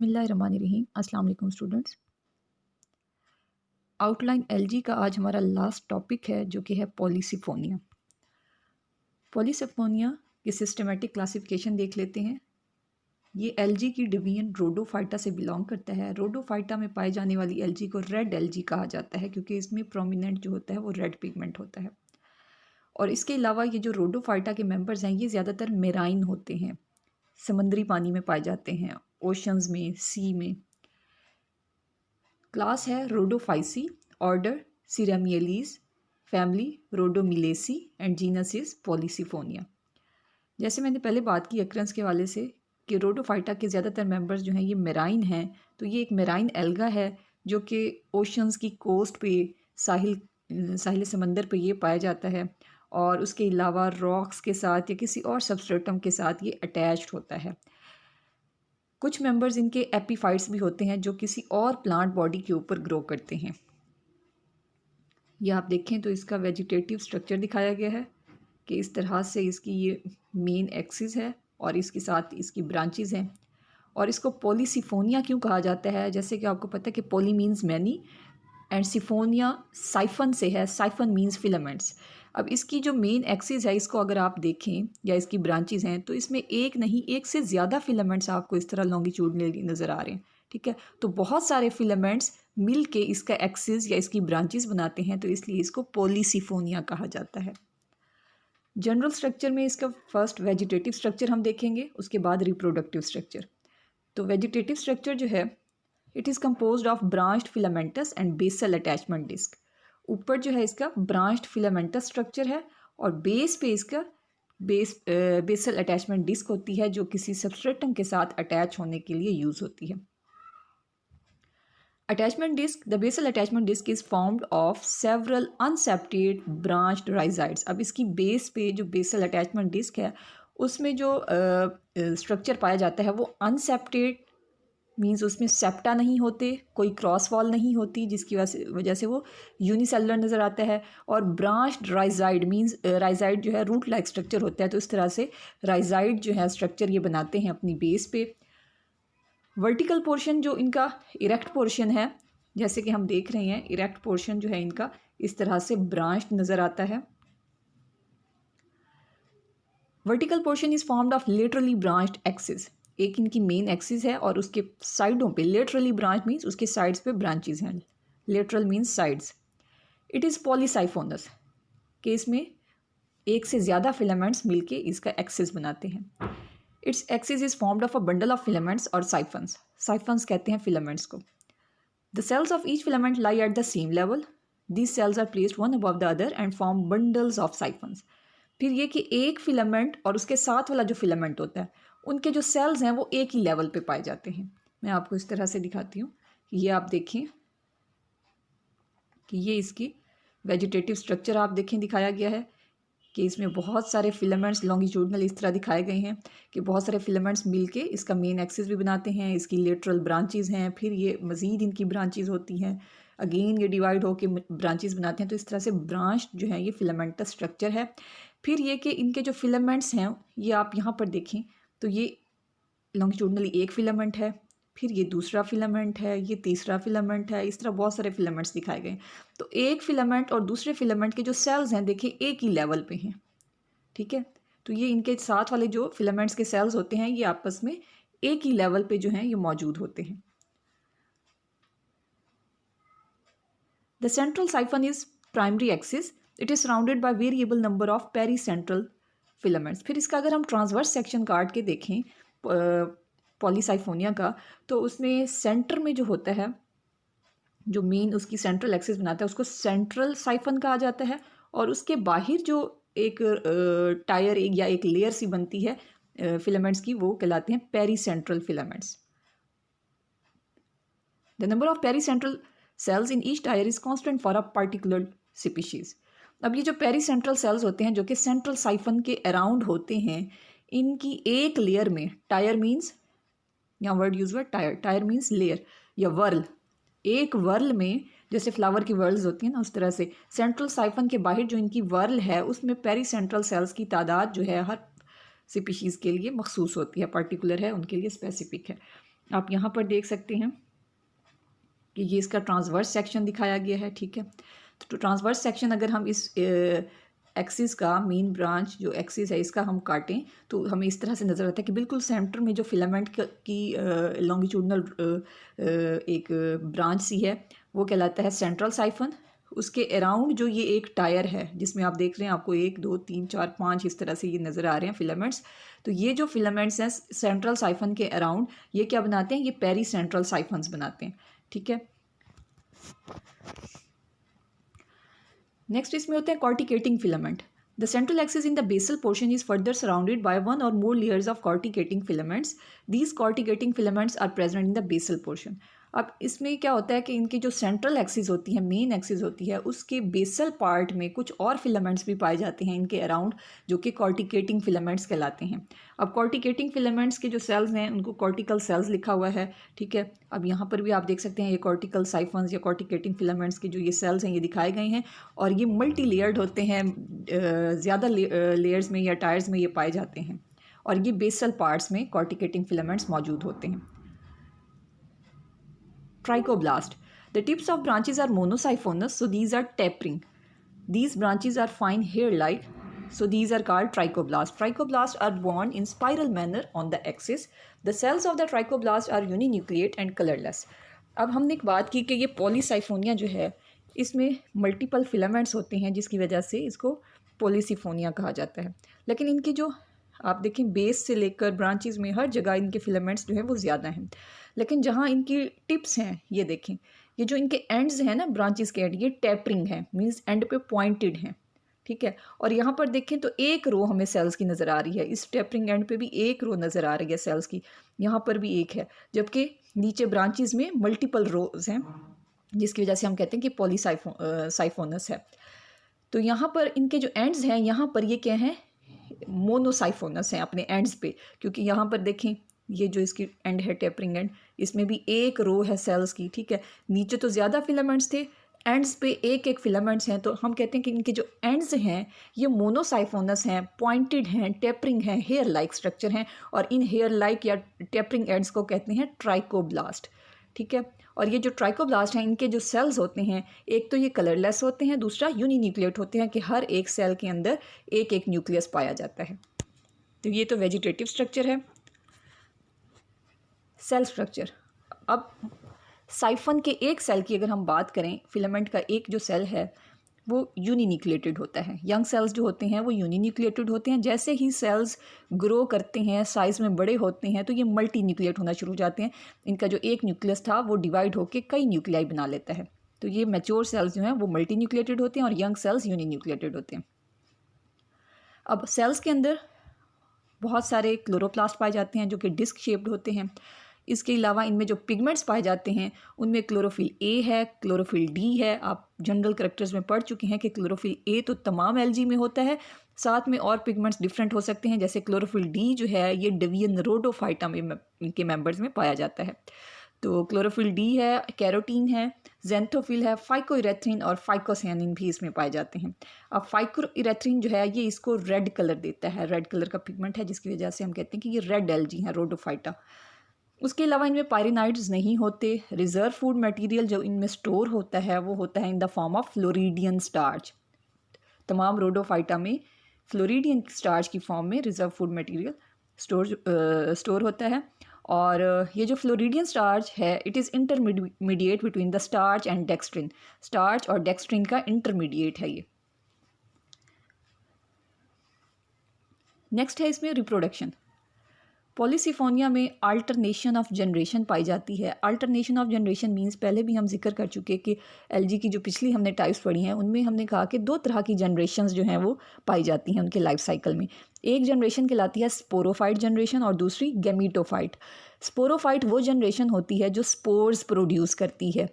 बिस्मिल्लाहिर्रहमानिर्रहीम। अस्सलाम वालेकुम स्टूडेंट्स। आउटलाइन एलजी का आज हमारा लास्ट टॉपिक है जो कि है पॉलीसिफोनिया। पॉलीसिफोनिया की सिस्टमेटिक क्लासिफिकेशन देख लेते हैं। ये एलजी की डिवीजन रोडोफाइटा से बिलोंग करता है। रोडोफाइटा में पाई जाने वाली एलजी को रेड एलजी कहा जाता है क्योंकि इसमें प्रोमिनेंट जो होता है वो रेड पिगमेंट होता है। और इसके अलावा ये जो रोडोफाइटा के मेंबर्स हैं ये ज़्यादातर मेराइन होते हैं, समंदरी पानी में पाए जाते हैं, ओशंस में, सी में। क्लास है Rhodophyceae, order Ceramiales, family Rhodomelaceae and genus is Polysiphonia. जैसे मैंने पहले बात की अक्रंस के वाले से कि रोडोफाइटा के ज़्यादातर मेंबर्स जो हैं ये मेराइन हैं, तो ये एक मेराइन एल्गा है जो कि ओशंस की कोस्ट पे, साहिल समंदर पे ये पाया जाता है और उसके अलावा रॉक्स के साथ या किसी और सबस्ट्रेटम के साथ ये अटैच्ड होता है। कुछ मेंबर्स इनके एपीफाइट्स भी होते हैं जो किसी और प्लांट बॉडी के ऊपर ग्रो करते हैं। ये आप देखें तो इसका वेजिटेटिव स्ट्रक्चर दिखाया गया है कि इस तरह से इसकी ये मेन एक्सिस है और इसके साथ इसकी ब्रांचेस हैं। और इसको पॉलीसिफोनिया क्यों कहा जाता है? जैसे कि आपको पता है कि poly means many and siphonia siphon से है, साइफन मीन्स फिलामेंट्स। अब इसकी जो मेन एक्सिस है इसको अगर आप देखें या इसकी ब्रांचेस हैं तो इसमें एक नहीं, एक से ज़्यादा फिलामेंट्स आपको इस तरह लॉन्गिट्यूडनली नज़र आ रहे हैं। ठीक है, तो बहुत सारे फिलामेंट्स मिल के इसका एक्सिस या इसकी ब्रांचेस बनाते हैं, तो इसलिए इसको पॉलीसिफोनिया कहा जाता है। जनरल स्ट्रक्चर में इसका फर्स्ट वेजिटेटिव स्ट्रक्चर हम देखेंगे, उसके बाद रिप्रोडक्टिव स्ट्रक्चर। तो वेजिटेटिव स्ट्रक्चर जो है it is composed of branched filamentous and basal attachment disc. ऊपर जो है इसका ब्रांच्ड फिलामेंटस स्ट्रक्चर है और बेस पे इसका बेसल अटैचमेंट डिस्क होती है जो किसी सबस्ट्रेटम के साथ अटैच होने के लिए यूज़ होती है। Attachment disc, the basal attachment disc is formed of several unseparated branched rhizoids. अब इसकी बेस पे जो बेसल अटैचमेंट डिस्क है उसमें जो स्ट्रक्चर पाया जाता है वो अनसेपरेटेड मीन्स उसमें सेप्टा नहीं होते, कोई क्रॉस वॉल नहीं होती जिसकी वजह से वो यूनिसेलुलर नज़र आता है। और ब्रांच्ड राइजाइड मीन्स राइजाइड जो है रूट लाइक स्ट्रक्चर होता है, तो इस तरह से राइजाइड जो है स्ट्रक्चर ये बनाते हैं अपनी बेस पे। वर्टिकल पोर्शन जो इनका इरेक्ट पोर्शन है, जैसे कि हम देख रहे हैं इरेक्ट पोर्शन जो है इनका इस तरह से ब्रांच्ड नज़र आता है। Vertical portion is formed of laterally branched axis. एक इनकी मेन एक्सिस है और उसके साइडों पे लेटरली ब्रांच मीन्स उसके साइड्स पे ब्रांचेस हैं। Lateral means sides. It is polysiphonous, case में एक से ज़्यादा फिलामेंट्स मिलके इसका एक्सिस बनाते हैं। Its axis is formed of a bundle of filaments और साइफन्स। साइफन्स कहते हैं फिलामेंट्स को। The cells of each filament lie at the same level. These cells are placed one above the other and form bundles of siphons. फिर ये कि एक filament और उसके साथ वाला जो फिलामेंट होता है उनके जो सेल्स हैं वो एक ही लेवल पे पाए जाते हैं। मैं आपको इस तरह से दिखाती हूँ कि ये आप देखें कि ये इसकी वेजिटेटिव स्ट्रक्चर आप देखें दिखाया गया है कि इसमें बहुत सारे फिलामेंट्स लॉन्गिट्यूडनल इस तरह दिखाए गए हैं कि बहुत सारे फिलामेंट्स मिलके इसका मेन एक्सिस भी बनाते हैं। इसकी लेटरल ब्रांचेस हैं, फिर ये मज़ीद इनकी ब्रांचेस होती हैं, अगेन ये डिवाइड होकर ब्रांचेस बनाते हैं। तो इस तरह से ब्रांच जो है ये फिलामेंटस स्ट्रक्चर है। फिर ये कि इनके जो फिलामेंट्स हैं ये आप यहाँ पर देखें तो ये लॉन्गिट्यूडनली एक फिलामेंट है, फिर ये दूसरा फिलामेंट है, ये तीसरा फिलामेंट है, इस तरह बहुत सारे फिलामेंट्स दिखाए गए। तो एक फिलामेंट और दूसरे फिलामेंट के जो सेल्स हैं देखिए एक ही लेवल पे हैं। ठीक है, तो ये इनके साथ वाले जो फिलामेंट्स के सेल्स होते हैं ये आपस में एक ही लेवल पे जो हैं ये मौजूद होते हैं। The central siphon is primary axis. It is surrounded by variable number of pericentral filaments. फिर इसका अगर हम ट्रांसवर्स सेक्शन काट के देखें पॉलीसाइफोनिया का, तो उसमें सेंटर में जो होता है जो मेन उसकी सेंट्रल एक्सिस बनाता है उसको सेंट्रल साइफन कहा जाता है। और उसके बाहर जो एक टायर एक या एक लेयर सी बनती है फिलामेंट्स की वो कहलाते हैं pericentral filaments. The number of pericentral cells in each tier is constant for a particular species. अब ये जो पेरीसेंट्रल सेल्स होते हैं जो कि सेंट्रल साइफन के अराउंड होते हैं, इनकी एक लेयर में, टायर मीन्स यहाँ वर्ड यूज हुआ टायर, टायर मीन्स लेयर या वर्ल, एक वर्ल में जैसे फ्लावर की वर्ल्स होती हैं ना उस तरह से सेंट्रल साइफन के बाहर जो इनकी वर्ल है उसमें पेरीसेंट्रल सेल्स की तादाद जो है हर स्पीशीज़ के लिए मखसूस होती है, पर्टिकुलर है, उनके लिए स्पेसिफिक है। आप यहाँ पर देख सकते हैं कि ये इसका ट्रांसवर्स सेक्शन दिखाया गया है, ठीक है। तो ट्रांसवर्स सेक्शन अगर हम इस एक्सिस का मेन ब्रांच जो एक्सिस है इसका हम काटें तो हमें इस तरह से नज़र आता है कि बिल्कुल सेंटर में जो फिलामेंट की लॉन्गिट्यूडनल एक ब्रांच सी है वो कहलाता है सेंट्रल साइफन। उसके अराउंड जो ये एक टायर है जिसमें आप देख रहे हैं आपको 1 2 3 4 5 इस तरह से ये नज़र आ रहे हैं फिलामेंट्स। तो ये जो फिलामेंट्स हैं सेंट्रल साइफन के अराउंड ये क्या बनाते हैं, ये पेरी सेंट्रल साइफन्स बनाते हैं, ठीक है। नेक्स्ट इसमें होते हैं corticating filament. The central axis in the basal portion is further surrounded by one और more layers of corticating filaments. These corticating filaments are present in the basal portion. अब इसमें क्या होता है कि इनकी जो सेंट्रल एक्सिस होती है, मेन एक्सिस होती है, उसके बेसल पार्ट में कुछ और फिलामेंट्स भी पाए जाते हैं इनके अराउंड जो कि कॉर्टिकेटिंग फिलामेंट्स कहलाते हैं। अब कॉर्टिकेटिंग फिलामेंट्स के जो सेल्स हैं उनको कॉर्टिकल सेल्स लिखा हुआ है, ठीक है। अब यहाँ पर भी आप देख सकते हैं ये कॉर्टिकल साइफन्स या कॉर्टिकेटिंग फिलामेंट्स के जो ये सेल्स हैं ये दिखाए गए हैं और ये मल्टी लेयर्ड होते हैं, ज़्यादा लेयर्स में या टायर्स में ये पाए जाते हैं और ये बेसल पार्ट्स में कॉर्टिकेटिंग फिलामेंट्स मौजूद होते हैं। Trichoblast. The tips of branches are monosiphonous, so these are tapering. These branches are fine hair-like, so these are called trichoblast. Trichoblast are borne in spiral manner on the axis. The cells of the trichoblast are uninucleate and colorless. अब हमने एक बात की कि ये Polysiphonia जो है इसमें मल्टीपल फिलामेंट्स होते हैं जिसकी वजह से इसको पॉलीसिफोनिया कहा जाता है। लेकिन इनकी जो आप देखें बेस से लेकर ब्रांचेस में हर जगह इनके फिलामेंट्स जो है वो ज़्यादा हैं, लेकिन जहाँ इनकी टिप्स हैं ये देखें, ये जो इनके एंड्स हैं ना ब्रांचेस के एंड, ये टेपरिंग है, मींस एंड पे पॉइंटेड हैं, ठीक है। और यहाँ पर देखें तो एक रो हमें सेल्स की नज़र आ रही है, इस टेपरिंग एंड पे भी एक रो नज़र आ रही है सेल्स की, यहाँ पर भी एक है, जबकि नीचे ब्रांचेस में मल्टीपल रोज हैं जिसकी वजह से हम कहते हैं कि पॉलीसाइफोनस है। तो यहाँ पर इनके जो एंड्स हैं यहाँ पर ये क्या हैं, मोनोसाइफोनस हैं अपने एंड्स पे, क्योंकि यहाँ पर देखें ये जो इसकी एंड है टेपरिंग एंड, इसमें भी एक रो है सेल्स की, ठीक है। नीचे तो ज़्यादा फिलामेंट्स थे, एंड्स पे एक एक फिलामेंट्स हैं, तो हम कहते हैं कि इनके जो एंड्स हैं ये मोनोसाइफोनस हैं, पॉइंटेड हैं, टेपरिंग हैं, हेयर लाइक स्ट्रक्चर हैं और इन हेयर लाइक या टेपरिंग एंड्स को कहते हैं ट्राइकोब्लास्ट, ठीक है। और ये जो ट्राइकोब्लास्ट हैं इनके जो सेल्स होते हैं एक तो ये कलरलेस होते हैं, दूसरा यूनिन्यूक्लिएट होते हैं कि हर एक सेल के अंदर एक एक न्यूक्लियस पाया जाता है। तो ये तो वेजिटेटिव स्ट्रक्चर है। सेल स्ट्रक्चर, अब साइफन के एक सेल की अगर हम बात करें, फिलामेंट का एक जो सेल है वो यूनिन्यूक्लिएटेड होता है। यंग सेल्स जो होते हैं वो यूनिन्यूक्लिएटेड होते हैं, जैसे ही सेल्स ग्रो करते हैं, साइज़ में बड़े होते हैं तो ये मल्टी न्यूक्लिएट होना शुरू हो जाते हैं। इनका जो एक न्यूक्लियस था वो डिवाइड होकर कई न्यूक्लियाई बना लेता है। तो ये मैच्योर सेल्स जो हैं वो मल्टी न्यूक्लिएटेड होते हैं और यंग सेल्स यूनिन्यूक्लिएटेड होते हैं। अब सेल्स के अंदर बहुत सारे क्लोरोप्लास्ट पाए जाते हैं जो कि डिस्क शेप्ड होते हैं। इसके अलावा इनमें जो पिगमेंट्स पाए जाते हैं उनमें क्लोरोफिल ए है, क्लोरोफिल डी है। आप जनरल करैक्टर्स में पढ़ चुके हैं कि क्लोरोफिल ए तो तमाम एल्गी में होता है, साथ में और पिगमेंट्स डिफरेंट हो सकते हैं, जैसे क्लोरोफिल डी जो है ये डिवियन रोडोफाइटा में इनके मेंबर्स में पाया जाता है। तो क्लोरोफिल डी है, कैरोटीन है, जेंथोफिल है, फाइकोइरेथ्रिन और फाइकोसियानिन भी इसमें पाए जाते हैं। अब फाइकोइरेथ्रिन जो है ये इसको रेड कलर देता है, रेड कलर का पिगमेंट है जिसकी वजह से हम कहते हैं कि ये रेड एल्गी है, रोडोफाइटा। उसके अलावा इनमें पायरिनाइड्स नहीं होते। रिजर्व फूड मटेरियल जो इनमें स्टोर होता है वो होता है in the form of floridean starch. तमाम रोडोफाइटा में फ्लोरिडियन स्टार्च की फॉर्म में रिजर्व फूड मटेरियल स्टोर होता है। और ये जो फ्लोरिडियन स्टार्च है it is intermediate between the starch and dextrin. Starch और डेक्स्ट्रिन का इंटरमीडिएट है ये। नेक्स्ट है इसमें रिप्रोडक्शन। पॉलीसिफोनिया में अल्टरनेशन ऑफ जनरेशन पाई जाती है। अल्टरनेशन ऑफ जनरेशन मींस पहले भी हम जिक्र कर चुके कि एलजी की जो पिछली हमने टाइप्स पढ़ी हैं उनमें हमने कहा कि दो तरह की जनरेशन्स जो हैं वो पाई जाती हैं उनके लाइफ साइकिल में। एक जनरेशन कहलाती है स्पोरोफाइट जनरेशन और दूसरी गैमीटोफाइट। स्पोरोफाइट वो जनरेशन होती है जो स्पोर्स प्रोड्यूस करती है।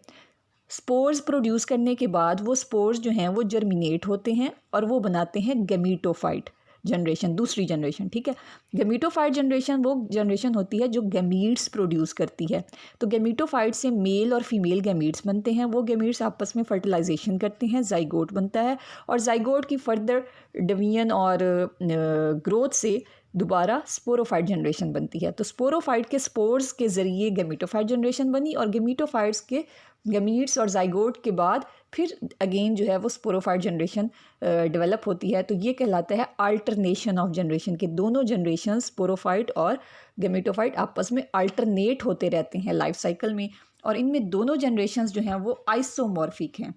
स्पोर्स प्रोड्यूस करने के बाद वो स्पोर्स जो हैं वो जर्मिनेट होते हैं और वो बनाते हैं गैमीटोफाइट जनरेशन, दूसरी जनरेशन, ठीक है। गैमीटोफाइट जनरेशन वो जनरेशन होती है जो गैमीट्स प्रोड्यूस करती है। तो गैमीटोफाइट से मेल और फीमेल गैमीट्स बनते हैं। वो गैमीट्स आपस में फर्टिलाइजेशन करते हैं, जाइगोट बनता है और जाइगोट की फर्दर डिवीजन और ग्रोथ से दोबारा स्पोरोफाइट जनरेशन बनती है। तो स्पोरोफाइट के स्पोर्स के ज़रिए गैमीटोफाइट जनरेशन बनी और गैमीटोफाइट्स के गैमीट्स और जाइगोट के बाद फिर अगेन जो है वो स्पोरोफाइट जनरेशन डेवलप होती है। तो ये कहलाता है अल्टरनेशन ऑफ जनरेशन, के दोनों जनरेशन स्पोरोफाइट और गैमीटोफाइट आपस में अल्टरनेट होते रहते हैं लाइफ साइकिल में, और इनमें दोनों जनरेशन्स जो हैं वो आइसोमॉर्फिक हैं।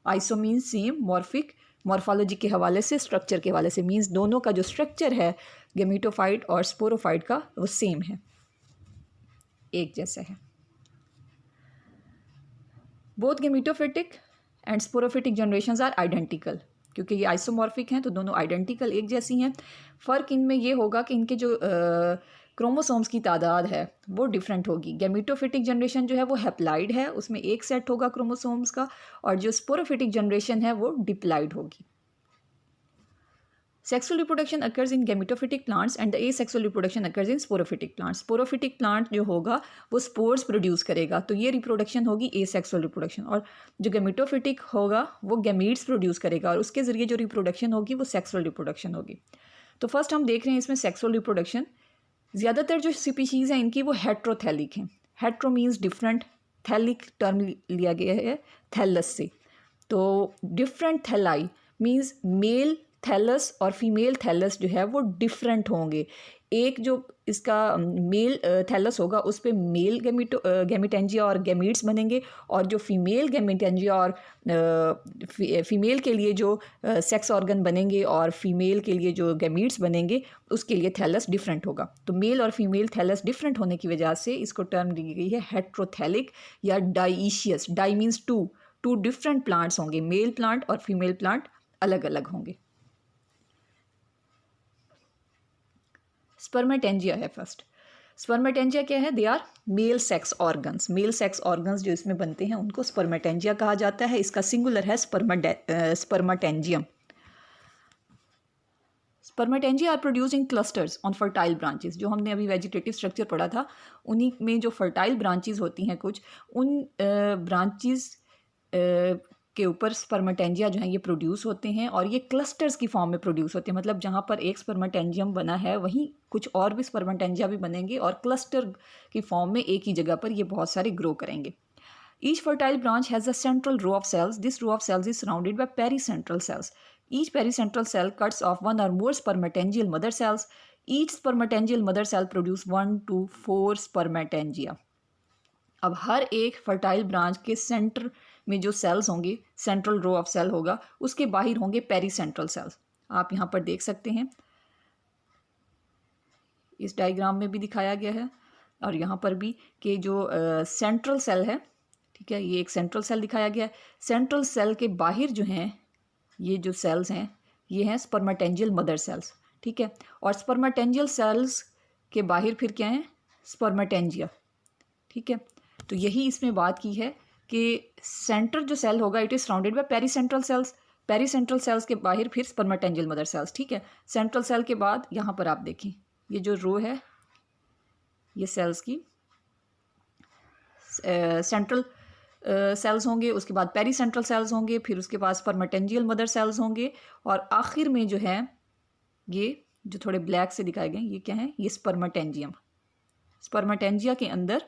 Iso means same, morphic morphology के हवाले से, स्ट्रक्चर के हवाले से मीन्स दोनों का जो स्ट्रक्चर है गैमीटोफाइट और स्पोरोफाइट का वो सेम है, एक जैसा है। Both gametophytic and sporophytic generations are identical, क्योंकि ये आइसोमॉर्फिक हैं तो दोनों आइडेंटिकल एक जैसी हैं। फ़र्क इनमें ये होगा कि इनके जो क्रोमोसोम्स की तादाद है वो डिफरेंट होगी। गैमीटोफिटिक जनरेशन जो है वो हैप्लाइड है, उसमें एक सेट होगा क्रोमोसोम्स का, और जो स्पोरोफिटिक जनरेशन है वो डिप्लाइड होगी। Sexual reproduction occurs in gametophytic plants and the asexual reproduction occurs in sporophytic plants. Sporophytic plant जो होगा वो स्पोर्स प्रोड्यूस करेगा, तो ये रिप्रोडक्शन होगी एसेक्सुअल रिप्रोडक्शन, और जो गैमेटोफिटिक होगा वो गैमीट्स प्रोड्यूस करेगा और उसके ज़रिए जो रिप्रोडक्शन होगी वो सेक्सुअल रिप्रोडक्शन होगी। तो फर्स्ट हम देख रहे हैं इसमें सेक्सुअल रिप्रोडक्शन। ज़्यादातर जो स्पीशीज़ हैं इनकी वो हेट्रोथैलिक हैं। Hetero means different, phthalic term लिया गया है थैलस से, तो डिफरेंट थैलाई मीन्स मेल थैलस और फीमेल थैलस जो है वो डिफरेंट होंगे। एक जो इसका मेल थैलस होगा उस पे मेल गैमिटेंजिया और गैमीट्स बनेंगे, और जो फीमेल गैमिटेंजिया और फीमेल के लिए जो सेक्स ऑर्गन बनेंगे और फीमेल के लिए जो गैमीट्स बनेंगे उसके लिए थैलस डिफरेंट होगा। तो मेल और फीमेल थैलस डिफरेंट होने की वजह से इसको टर्म दी गई है हेट्रोथैलिक या dioecious. Di means two different plants होंगे, मेल प्लांट और फीमेल प्लांट अलग अलग होंगे। स्पर्मेटेंजिया है फर्स्ट। स्पर्मेटेंजिया क्या है? They are male sex organs. Male sex organs जो इसमें बनते हैं उनको स्पर्मेटेंजिया कहा जाता है। इसका सिंगुलर है spermatangium. Spermatangia are produce in clusters on fertile branches. जो हमने अभी वेजिटेटिव स्ट्रक्चर पढ़ा था उन्हीं में जो फर्टाइल ब्रांचेस होती हैं कुछ, उन ब्रांचेस के ऊपर स्पर्मेटेंजिया जो है ये प्रोड्यूस होते हैं, और ये क्लस्टर्स की फॉर्म में प्रोड्यूस होते हैं। मतलब जहाँ पर एक स्पर्मेटेंजियम बना है वहीं कुछ और भी स्पर्मेटेंजिया भी बनेंगे और क्लस्टर की फॉर्म में एक ही जगह पर ये बहुत सारे ग्रो करेंगे। Each fertile branch has a central row of cells. This row of cells is surrounded by pericentral cells. Each pericentral cell cuts off one or more spermatangial mother cells. Each spermatangial mother cell produce 1 to 4 spermatangia. अब हर एक fertile branch के centre में जो sales होंगे, central row of cell होगा, उसके बाहर होंगे पेरीसेंट्रल सेल्स। आप यहाँ पर देख सकते हैं, इस डायग्राम में भी दिखाया गया है और यहाँ पर भी कि जो सेंट्रल सेल है, ठीक है, ये एक सेंट्रल सेल दिखाया गया है। सेंट्रल सेल के बाहर जो हैं ये जो सेल्स हैं ये हैं स्पर्मेटेंजियल मदर सेल्स, ठीक है, और स्पर्मेटेंजियल सेल्स के बाहर फिर क्या है? स्पर्मेटेंजिया, ठीक है। तो यही इसमें बात की है कि सेंटर जो सेल होगा it is surrounded by pericentral cells. Pericentral cells के बाहर फिर स्पर्मेटेंजियल मदर सेल्स, ठीक है। सेंट्रल सेल के बाद यहाँ पर आप देखें ये जो रो है ये सेल्स की सेंट्रल सेल्स होंगे, उसके बाद पेरीसेंट्रल सेल्स होंगे, फिर उसके बाद स्पर्मेटेंजियल मदर सेल्स होंगे, और आखिर में जो है ये जो थोड़े ब्लैक से दिखाए गए ये क्या है? ये स्पर्मेटेंजियम। स्पर्मेटेंजिया के अंदर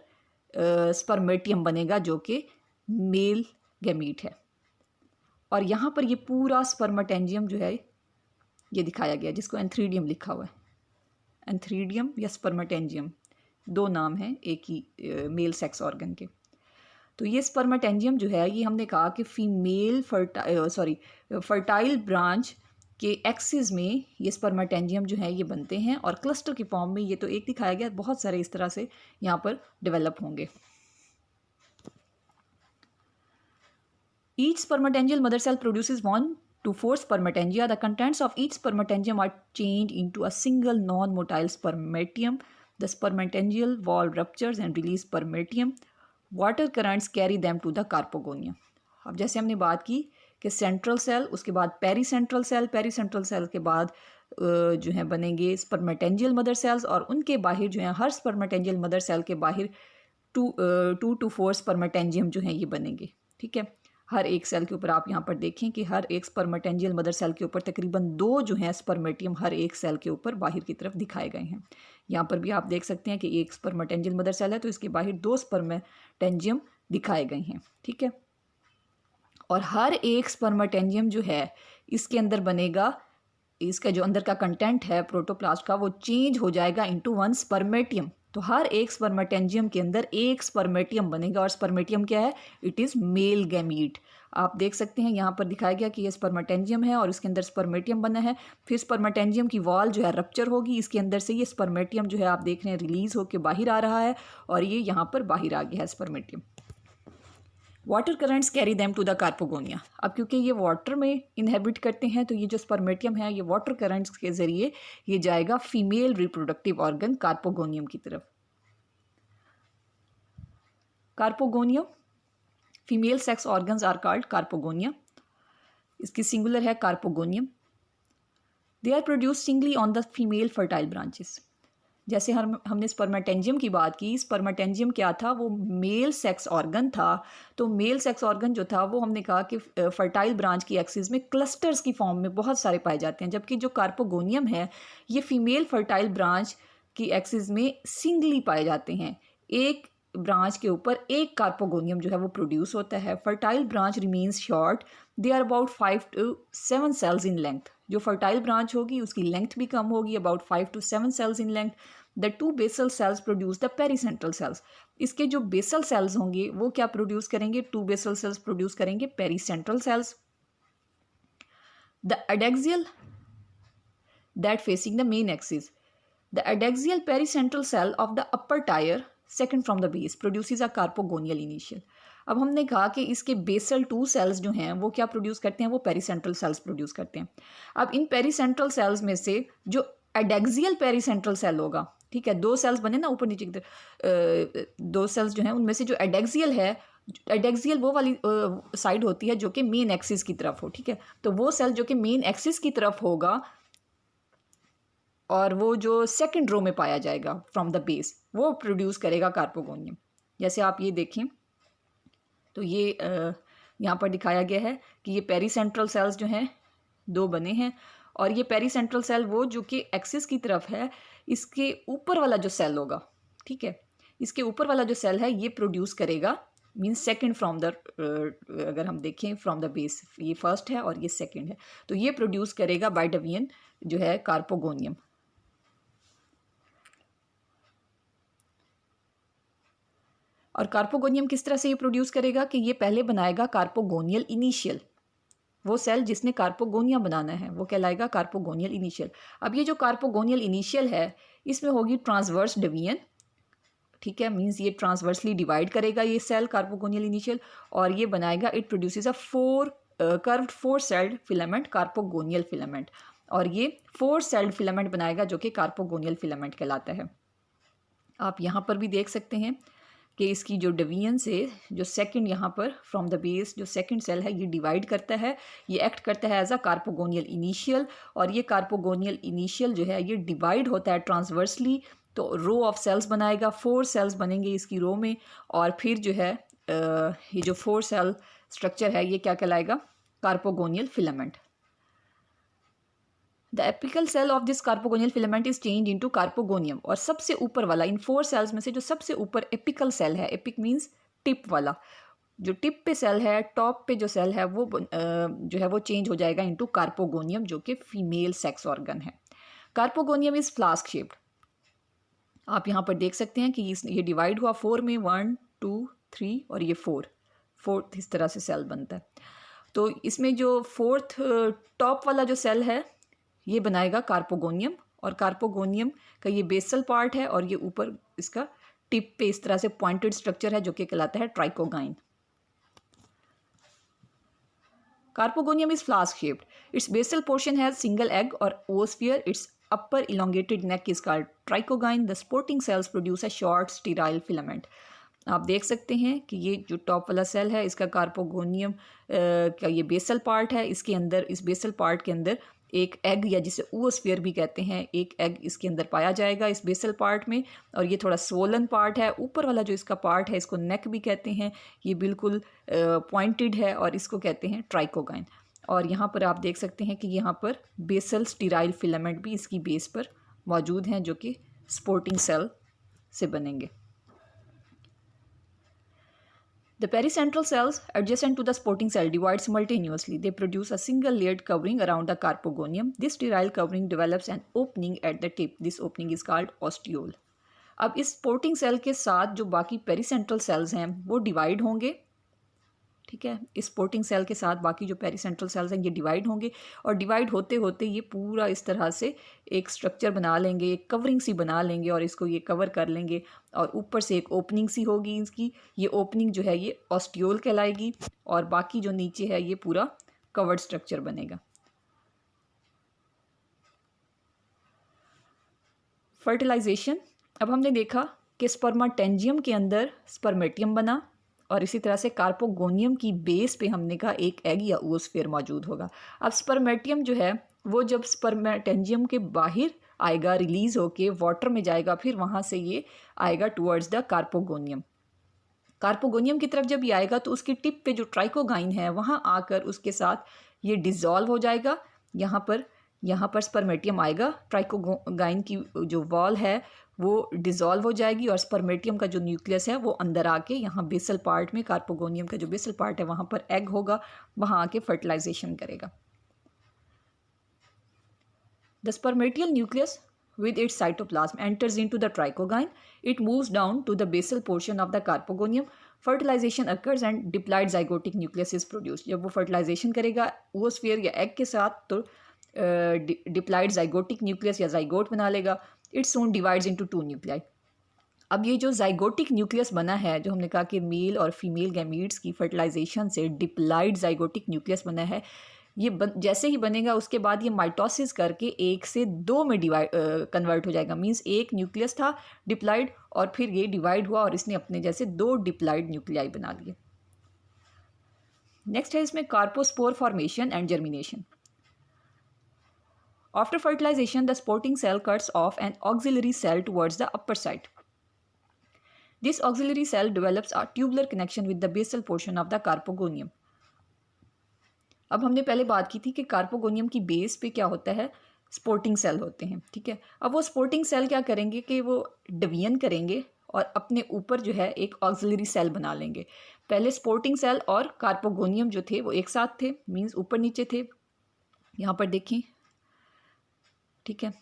स्पर्मेटियम बनेगा जो कि मेल गैमीट है, और यहाँ पर ये पूरा स्पर्मेटेंजियम जो है ये दिखाया गया जिसको एंथ्रीडियम लिखा हुआ है। एंथ्रीडियम या स्पर्मेटेंजियम दो नाम हैं एक ही मेल सेक्स ऑर्गन के। तो ये स्पर्मेटेंजियम जो है ये हमने कहा कि फीमेल फर्टाइल ब्रांच के एक्सिस में ये स्पर्मेटेंजियम जो है ये बनते हैं, और क्लस्टर की फॉर्म में ये तो एक दिखाया गया, बहुत सारे इस तरह से यहाँ पर डेवलप होंगे। Each spermatangial mother cell produces 1 to 4 spermatangia. The contents of each spermatangium are changed into a single non-motile spermatium. The spermatangial wall ruptures and release spermatium. Water currents carry them to the carpogonia. अब जैसे हमने बात की कि central cell, उसके बाद पेरीसेंट्रल cell, पेरीसेंट्रल cell के बाद जो है बनेंगे स्पर्मेटेंजियल मदर सेल्स, और उनके बाहर जो है हर स्पर्मेटेंजियल मदर सेल के बाहर 2 to 4 स्पर्मेटेंजियम जो हैं ये बनेंगे, ठीक है। हर एक सेल के ऊपर आप यहाँ पर देखें कि हर एक स्पर्मेटेंजियल मदर सेल के ऊपर तकरीबन 2 जो हैं स्पर्मेटियम हर एक सेल के ऊपर बाहर की तरफ दिखाए गए हैं। यहाँ पर भी आप देख सकते हैं कि एक स्पर्मेटेंजियल मदर सेल है तो इसके बाहर 2 स्पर्मेटेंजियम दिखाए गए हैं, ठीक है। और हर एक स्पर्मेटेंजियम जो है इसके अंदर बनेगा, इसका जो अंदर का कंटेंट है प्रोटोप्लास्ट का वो चेंज हो जाएगा इनटू 1 स्पर्मेटियम। तो हर एक स्पर्मेटेंजियम के अंदर एक स्पर्मेटियम बनेगा और स्पर्मेटियम क्या है, इट इज़ मेल गैमीट। आप देख सकते हैं यहाँ पर दिखाया गया कि ये स्पर्मेटेंजियम है और इसके अंदर स्पर्मेटियम बना है। फिर स्पर्मेटेंजियम की वॉल जो है रप्चर होगी, इसके अंदर से ये स्पर्मेटियम जो है आप देख रहे हैं रिलीज होकर बाहर आ रहा है और ये यहाँ पर बाहर आ गया है spermatium. Water currents carry them to the carpogonia. अब क्योंकि ये वाटर में इनहेबिट करते हैं तो ये जो स्पर्मेटियम है ये वाटर करंट्स के ज़रिए ये जाएगा फीमेल रिप्रोडक्टिव ऑर्गन कार्पोगोनियम की तरफ। Carpogonium, female sex organs are called carpogonia. इसकी सिंगुलर है carpogonium. They are produce singly on the female fertile branches. जैसे हमने स्पर्मेटेंजियम की बात की, स्पर्मेटेंजियम क्या था, वो मेल सेक्स ऑर्गन था। तो मेल सेक्स ऑर्गन जो था वो हमने कहा कि फर्टाइल ब्रांच की एक्सिस में क्लस्टर्स की फॉर्म में बहुत सारे पाए जाते हैं, जबकि जो कार्पोगोनियम है ये फीमेल फर्टाइल ब्रांच की एक्सिस में सिंगली पाए जाते हैं। एक ब्रांच के ऊपर एक कार्पोगोनियम जो है वो प्रोड्यूस होता है। Fertile branch remains short, they are about 5 to 7 cells in length. जो फर्टाइल ब्रांच होगी उसकी लेंथ भी कम होगी, about 5 to 7 cells in length. The 2 basal cells produce the pericentral cells. इसके जो बेसल सेल्स होंगे वो क्या प्रोड्यूस करेंगे, 2 बेसल सेल्स प्रोड्यूस करेंगे pericentral cells. The adaxial that facing the main axis, the adaxial pericentral cell of the upper tier second from the base produces a carpogonial initial. अब हमने कहा कि इसके बेसल 2 सेल्स जो हैं वो क्या प्रोड्यूस करते हैं, वो पेरीसेंट्रल सेल्स प्रोड्यूस करते हैं। अब इन पेरीसेंट्रल सेल्स में से जो एडेक्सियल पेरीसेंट्रल सेल होगा, ठीक है, 2 सेल्स बने ना ऊपर नीचे की तरफ, 2 सेल्स जो हैं उनमें से जो एडेक्सियल है, एडेक्सियल वो वाली साइड होती है जो कि मेन एक्सिस की तरफ हो, ठीक है। तो वो सेल जो कि मेन एक्सिस की तरफ होगा और वो जो सेकंड रो में पाया जाएगा फ्रॉम द बेस, वो प्रोड्यूस करेगा कार्पोगोनियम। जैसे आप ये देखें तो ये यहाँ पर दिखाया गया है कि ये पेरीसेंट्रल सेल्स जो हैं 2 बने हैं और ये पेरीसेंट्रल सेल वो जो कि एक्सिस की तरफ है, इसके ऊपर वाला जो सेल होगा, ठीक है, इसके ऊपर वाला जो सेल है ये प्रोड्यूस करेगा, मीन्स सेकंड फ्रॉम द, अगर हम देखें फ्रॉम द बेस, ये फर्स्ट है और ये सेकंड है, तो ये प्रोड्यूस करेगा बाइडवियन जो है कार्पोगोनियम। और कार्पोगोनियम किस तरह से ये प्रोड्यूस करेगा कि ये पहले बनाएगा कार्पोगोनियल इनिशियल। वो सेल जिसने कार्पोगोनिया बनाना है वो कहलाएगा कार्पोगोनियल इनिशियल। अब ये जो कार्पोगोनियल इनिशियल है इसमें होगी ट्रांसवर्स डिवीजन, ठीक है, मींस ये ट्रांसवर्सली डिवाइड करेगा ये सेल कार्पोगोनियल इनिशियल और ये बनाएगा, it produces a curved 4 celled filament carpogonial filament, और ये 4 सेल्ड फिलामेंट बनाएगा जो कि कार्पोगोनियल फिलामेंट कहलाता है। आप यहाँ पर भी देख सकते हैं कि इसकी जो डिवीजन से जो सेकंड यहाँ पर फ्रॉम द बेस जो सेकंड सेल है ये डिवाइड करता है, ये एक्ट करता है एज अ कार्पोगोनियल इनिशियल, और ये कार्पोगोनियल इनिशियल जो है ये डिवाइड होता है ट्रांसवर्सली, तो रो ऑफ सेल्स बनाएगा, 4 सेल्स बनेंगे इसकी रो में, और फिर जो है ये जो 4 सेल स्ट्रक्चर है ये क्या कहलाएगा, carpogonial filament. The apical cell of this carpogonial filament is change into carpogonium, और सबसे ऊपर वाला इन 4 सेल्स में से जो सबसे ऊपर एपिकल सेल है, एपिक मीन्स टिप वाला, जो टिप पे सेल है, टॉप पे जो सेल है वो जो है वो चेंज हो जाएगा इनटू कार्पोगोनियम जो कि फीमेल सेक्स ऑर्गन है। Carpogonium is flask shaped. आप यहाँ पर देख सकते हैं कि ये डिवाइड हुआ 4 में, 1 2 3 और ये 4 इस तरह से सेल बनता है। तो इसमें जो 4th टॉप वाला जो सेल है ये बनाएगा कार्पोगोनियम, और कार्पोगोनियम का ये बेसल पार्ट है और ये ऊपर इसका टिप पे इस तरह से पॉइंटेड स्ट्रक्चर है जो कि कहलाता है trichogyne. Carpogonium is flask shaped, its basal portion has single egg और oosphere, its upper elongated neck is called tricogyne. The sporting cells produce a short sterile filament. आप देख सकते हैं कि ये जो टॉप वाला सेल है इसका कार्पोगोनियम का ये बेसल पार्ट है, इसके अंदर इस बेसल पार्ट के अंदर एक एग या जिसे oosphere भी कहते हैं, एक एग इसके अंदर पाया जाएगा इस बेसल पार्ट में। और ये थोड़ा स्वोलन पार्ट है। ऊपर वाला जो इसका पार्ट है इसको नेक भी कहते हैं, ये बिल्कुल पॉइंटेड है और इसको कहते हैं ट्राइकोगाइन। और यहाँ पर आप देख सकते हैं कि यहाँ पर बेसल स्टीराइल फिलामेंट भी इसकी बेस पर मौजूद हैं जो कि स्पोर्टिंग सेल से बनेंगे। The pericentral cells adjacent to the sporting cell divide simultaneously. They produce a single layered covering around the carpogonium. This sterile covering develops an opening at the tip. This opening is called ostiole. अब इस sporting cell के साथ जो बाकी पेरिसेंट्रल sales हैं वो divide होंगे, ठीक है। इस स्पोर्टिंग सेल के साथ बाकी जो पेरिसेंट्रल सेल्स हैं ये डिवाइड होंगे और डिवाइड होते होते ये पूरा इस तरह से एक स्ट्रक्चर बना लेंगे, एक कवरिंग सी बना लेंगे और इसको ये कवर कर लेंगे। और ऊपर से एक ओपनिंग सी होगी इसकी, ये ओपनिंग जो है ये ऑस्टियोल कहलाएगी और बाकी जो नीचे है ये पूरा कवर्ड स्ट्रक्चर बनेगा। फर्टिलाइजेशन, अब हमने देखा कि स्पर्माटेंजियम के अंदर स्पर्मेटियम बना और इसी तरह से कार्पोगोनियम की बेस पे हमने कहा एक एग या oosphere मौजूद होगा। अब स्पर्मेटियम जो है वो जब स्पर्मेटेंजियम के बाहर आएगा, रिलीज होके वाटर में जाएगा, फिर वहाँ से ये आएगा टुवर्ड्स द कार्पोगोनियम। कार्पोगोनियम की तरफ जब ये आएगा तो उसकी टिप पे जो ट्राइकोगाइन है वहाँ आकर उसके साथ ये डिज़ोल्व हो जाएगा। यहाँ पर स्पर्मेटियम आएगा, ट्राइकोगाइन की जो वॉल है वो डिज़ोल्व हो जाएगी और स्पर्मेटियम का जो न्यूक्लियस है वो अंदर आके यहाँ बेसल पार्ट में, कार्पोगोनियम का जो बेसल पार्ट है वहाँ पर एग होगा, वहाँ आके फर्टिलाइजेशन करेगा। The spermatial nucleus with its cytoplasm enters into the trichogyne. It moves down to the basal portion of the carpogonium. Fertilization occurs and diploid zygotic nucleus is produced. जब वो fertilisation करेगा oosphere या egg के साथ तो diploid zygotic nucleus या zygote बना लेगा। It soon divides into 2 nuclei. अब ये जो जाइगोटिक न्यूक्लियस बना है, जो हमने कहा कि मेल और फीमेल गैमीट्स की फर्टिलाइजेशन से डिप्लाइड जाइगोटिक न्यूक्लियस बना है, ये जैसे ही बनेगा उसके बाद ये माइटोसिस करके 1 से 2 में कन्वर्ट हो जाएगा। मींस एक न्यूक्लियस था डिप्लाइड और फिर ये डिवाइड हुआ और इसने अपने जैसे 2 डिप्लाइड न्यूक्लियाई बना लिए। नेक्स्ट है इसमें carpospore formation and germination. After fertilization, the sporting cell cuts off an auxiliary cell towards the upper side. This auxiliary cell develops a tubular connection with the basal portion of the carpogonium. अब हमने पहले बात की थी कि carpogonium की base पे क्या होता है, स्पोर्टिंग सेल होते हैं, ठीक है। अब वो स्पोर्टिंग सेल क्या करेंगे कि वो डिवीजन करेंगे और अपने ऊपर जो है एक ऑक्सिलरी सेल बना लेंगे। पहले स्पोर्टिंग सेल और कार्पोगोनियम जो थे वो एक साथ थे, मींस ऊपर नीचे थे, यहाँ पर देखें, ठीक है।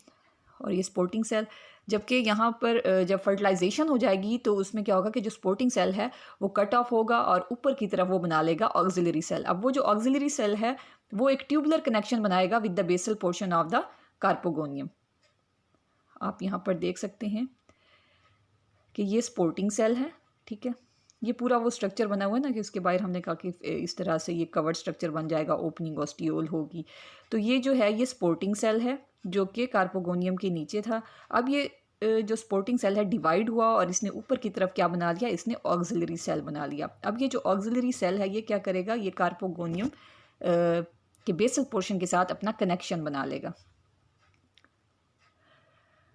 और ये स्पोर्टिंग सेल, जबकि यहाँ पर जब फर्टिलाइजेशन हो जाएगी तो उसमें क्या होगा कि जो स्पोर्टिंग सेल है वो कट ऑफ होगा और ऊपर की तरफ वो बना लेगा ऑक्सिलरी सेल। अब वो जो ऑक्सिलरी सेल है वो एक ट्यूबुलर कनेक्शन बनाएगा with the basal portion of the carpogonium. आप यहाँ पर देख सकते हैं कि ये स्पोर्टिंग सेल है, ठीक है। ये पूरा वो स्ट्रक्चर बना हुआ है ना कि उसके बाहर हमने कहा कि इस तरह से ये कवर्ड स्ट्रक्चर बन जाएगा, ओपनिंग ऑस्टियोल होगी। तो ये जो है ये स्पोर्टिंग सेल है जो कि कार्पोगोनियम के नीचे था। अब ये जो स्पोर्टिंग सेल है डिवाइड हुआ और इसने ऊपर की तरफ क्या बना लिया, इसने ऑक्सिलरी सेल बना लिया। अब ये जो ऑक्सिलरी सेल है ये क्या करेगा, ये कार्पोगोनियम के बेसल पोर्शन के साथ अपना कनेक्शन बना लेगा।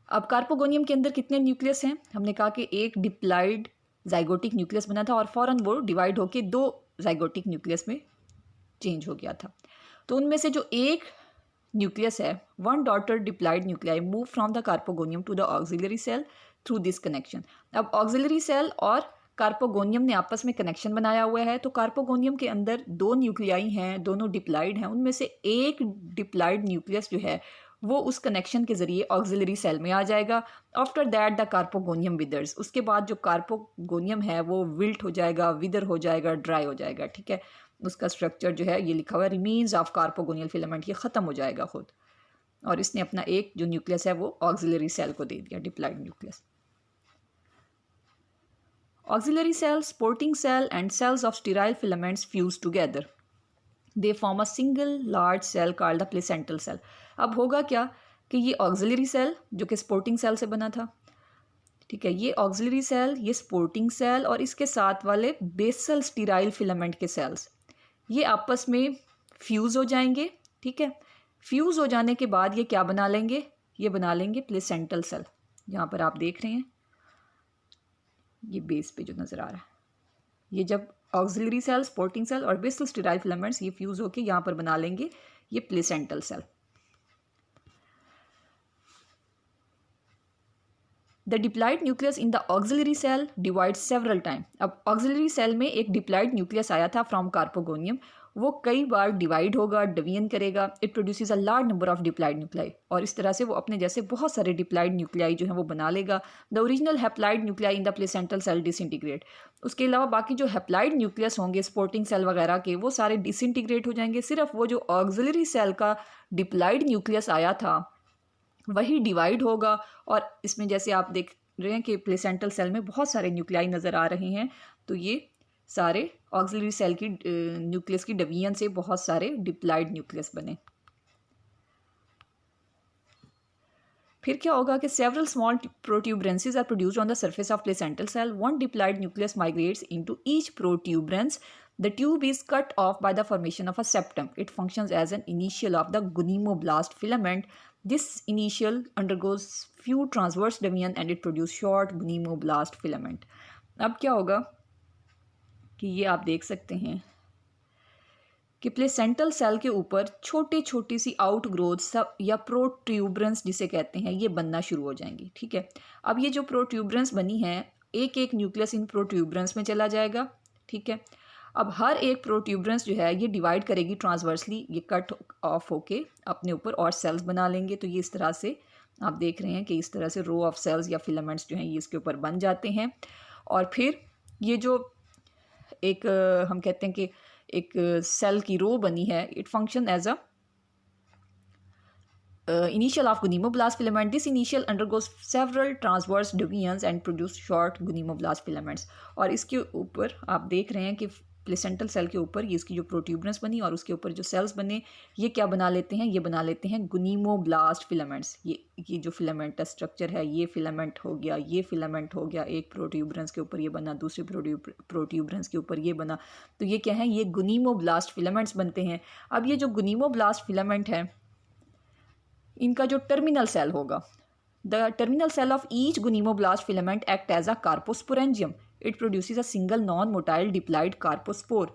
अब कार्पोगोनियम के अंदर कितने न्यूक्लियस हैं, हमने कहा कि एक डिप्लाइड जाइगोटिक न्यूक्लियस बना था और फ़ौरन वो डिवाइड होके 2 जाइगोटिक न्यूक्लियस में चेंज हो गया था। तो उनमें से जो एक न्यूक्लियस है, 1 daughter diploid nuclei move from the carpogonium to the auxiliary cell through this connection. अब ऑक्सिलरी सेल और कार्पोगोनियम ने आपस में कनेक्शन बनाया हुआ है, तो कार्पोगोनियम के अंदर 2 न्यूक्लियाई हैं, दोनों डिप्लाइड हैं, उनमें से एक डिप्लाइड न्यूक्लियस जो है वो उस कनेक्शन के ज़रिए ऑक्सिलरी सेल में आ जाएगा। After that the carpogonium withers, उसके बाद जो कार्पोगोनियम है वो विल्ट हो जाएगा, विदर हो जाएगा, ड्राई हो जाएगा, ठीक है। उसका स्ट्रक्चर जो है ये लिखा हुआ है रिमेन्स ऑफ कार्पोगोनियल फिलामेंट, ये ख़त्म हो जाएगा खुद और इसने अपना एक जो न्यूक्लियस है वो ऑक्सिलरी सेल को दे दिया, diploid nucleus. Auxiliary cell, sporting cell and cells of sterile filaments fuse together, they form a single large cell called the placental cell. अब होगा क्या कि ये ऑक्सिलरी सेल जो कि स्पोर्टिंग सेल से बना था, ठीक है, ये ऑक्सिलरी सेल, ये स्पोर्टिंग सेल और इसके साथ वाले बेसल स्टेराइल फिलामेंट के सेल्स ये आपस में फ्यूज़ हो जाएंगे, ठीक है। फ्यूज़ हो जाने के बाद ये क्या बना लेंगे, ये बना लेंगे प्लेसेंटल सेल। यहाँ पर आप देख रहे हैं ये बेस पे जो नज़र आ रहा है, ये जब ऑक्सिलरी सेल, सपोर्टिंग सेल और बेसल स्टेराइल फिलामेंट्स ये फ्यूज़ होके यहाँ पर बना लेंगे ये placental cell. The diploid nucleus in the auxiliary cell divide several time. अब ऑक्सिलरी सेल में एक डिप्लॉइड न्यूक्लियस आया था फ्रॉम कार्पोगोनियम, वो कई बार डिवाइड होगा, डिवीजन करेगा। It produces a large number of diploid nuclei, और इस तरह से वो अपने जैसे बहुत सारे डिप्लॉइड न्यूक्लियाई जो है वो बना लेगा। The original haploid nuclei in the placental cell disintegrate. उसके अलावा बाकी जो हैप्लॉइड न्यूक्लियस होंगे सपोर्टिंग सेल वगैरह के, वो सारे डिसइंटीग्रेट हो जाएंगे। सिर्फ वो जो ऑक्सिलरी सेल का डिप्लॉइड न्यूक्लियस आया था वही डिवाइड होगा। और इसमें जैसे आप देख रहे हैं कि प्लेसेंटल सेल में बहुत सारे न्यूक्लियाई नज़र आ रहे हैं, तो ये सारे ऑक्सिलरी सेल की न्यूक्लियस की डिवीजन से बहुत सारे डिप्लॉइड न्यूक्लियस बने। फिर क्या होगा कि several small protuberances are produced on the surface of placental cell. One diploid nucleus migrates into each protuberance. The tube is cut off by the formation of a septum. It functions as an initial of the gonimoblast filament. This initial undergoes few transverse division and it produces short gonimoblast filament. अब क्या होगा कि ये आप देख सकते हैं कि प्लेसेंटल सेल के ऊपर छोटे छोटी सी आउट ग्रोथ सब या प्रोट्यूबरेंस जिसे कहते हैं ये बनना शुरू हो जाएंगी। ठीक है, अब ये जो प्रोट्यूबरेंस बनी है, एक एक न्यूक्लियस इन प्रोट्यूबरेंस में चला जाएगा। ठीक है, अब हर एक प्रोट्यूबरेंस जो है ये डिवाइड करेगी ट्रांसवर्सली, ये कट ऑफ होके अपने ऊपर और सेल्स बना लेंगे। तो ये इस तरह से आप देख रहे हैं कि इस तरह से रो ऑफ सेल्स या फिलामेंट्स जो हैं ये इसके ऊपर बन जाते हैं। और फिर ये जो एक हम कहते हैं कि एक सेल की रो बनी है, it function as a initial of gonimoblast filament. This initial undergoes several transverse divisions and produce short gonimoblast filaments. और इसके ऊपर आप देख रहे हैं कि प्लेसेंटल सेल के ऊपर ये इसकी जो प्रोट्यूबरेंस बनी और उसके ऊपर जो सेल्स बने ये क्या बना लेते हैं, ये बना लेते हैं गोनिमोब्लास्ट फिलामेंट्स। ये जो फिलामेंट स्ट्रक्चर है, ये फिलामेंट हो गया, ये फिलामेंट हो गया, एक प्रोट्यूबरेंस के ऊपर ये बना, दूसरे प्रोट्यूबरेंस के ऊपर ये बना, तो ये क्या है, ये गोनिमोब्लास्ट फिलामेंट्स बनते हैं। अब ये जो गोनिमोब्लास्ट फिलामेंट है इनका जो टर्मिनल सेल होगा, the terminal cell of each gonimoblast filament act as a carposporangium. It produces a single non motile diploid carpospore.